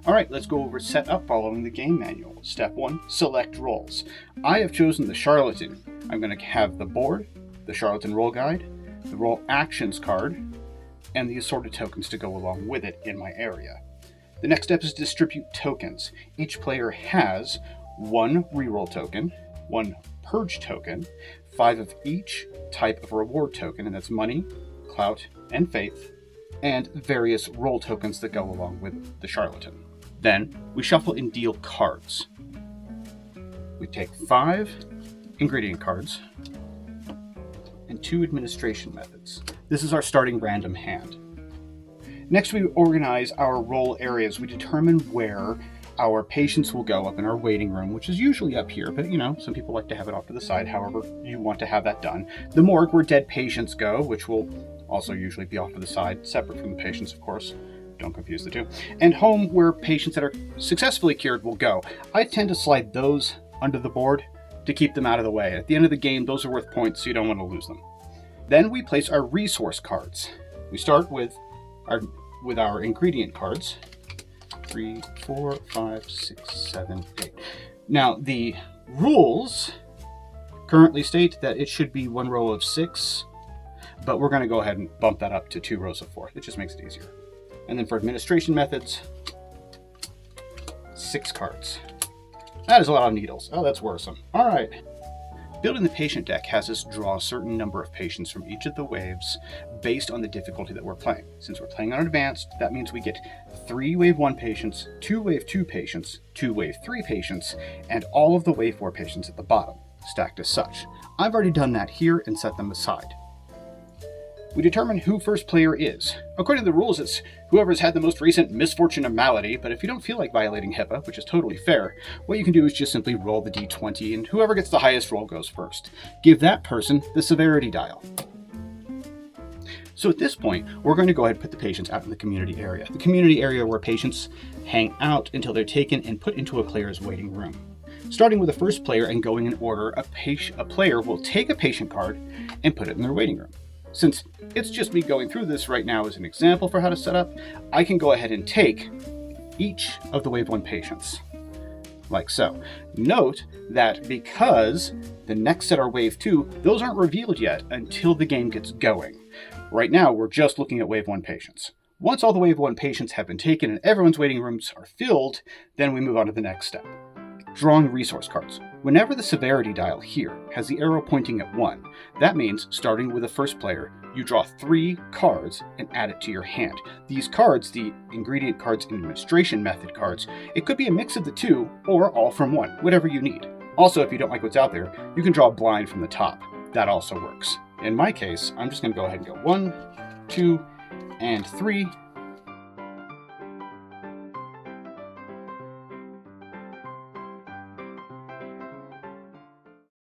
Alright, let's go over setup following the game manual. Step 1, select roles. I have chosen the Charlatan. I'm going to have the board, the Charlatan role guide, the role actions card, and the assorted tokens to go along with it in my area. The next step is distribute tokens. Each player has 1 reroll token, 1 purge token, 5 of each type of reward token, and that's money, clout, and faith, and various role tokens that go along with the Charlatan. Then we shuffle and deal cards. We take 5 ingredient cards and 2 administration methods. This is our starting random hand. Next, we organize our role areas. We determine where our patients will go up in our waiting room, which is usually up here, but some people like to have it off to the side, however you want to have that done. The morgue, where dead patients go, which will also usually be off to the side, separate from the patients, of course. Don't confuse the two. And home, where patients that are successfully cured will go. I tend to slide those under the board to keep them out of the way. At the end of the game, those are worth points, so you don't want to lose them. Then we place our resource cards. We start with our ingredient cards. 3, 4, 5, 6, 7, 8. Now, the rules currently state that it should be 1 row of 6, but we're going to go ahead and bump that up to 2 rows of 4. It just makes it easier. And then for administration methods, 6 cards. That is a lot of needles. Oh, that's worrisome. All right. Building the patient deck has us draw a certain number of patients from each of the waves based on the difficulty that we're playing. Since we're playing on advanced, that means we get 3 wave 1 patients, 2 wave 2 patients, 2 wave 3 patients, and all of the wave 4 patients at the bottom, stacked as such. I've already done that here and set them aside. We determine who first player is. According to the rules, it's whoever's had the most recent misfortune or malady, but if you don't feel like violating HIPAA, which is totally fair, what you can do is just simply roll the d20, and whoever gets the highest roll goes first. Give that person the severity dial. So at this point, we're going to go ahead and put the patients out in the community area. The community area where patients hang out until they're taken and put into a player's waiting room. Starting with the first player and going in order, a player will take a patient card and put it in their waiting room. Since it's just me going through this right now as an example for how to set up, I can go ahead and take each of the wave 1 patients, like so. Note that because the next set are wave 2, those aren't revealed yet until the game gets going. Right now, we're just looking at wave 1 patients. Once all the wave 1 patients have been taken and everyone's waiting rooms are filled, then we move on to the next step. Drawing resource cards. Whenever the severity dial here has the arrow pointing at 1, that means, starting with the first player, you draw 3 cards and add it to your hand. These cards, the ingredient cards and administration method cards, it could be a mix of the 2 or all from 1, whatever you need. Also, if you don't like what's out there, you can draw a blind from the top. That also works. In my case, I'm just going to go ahead and go 1, 2, and 3,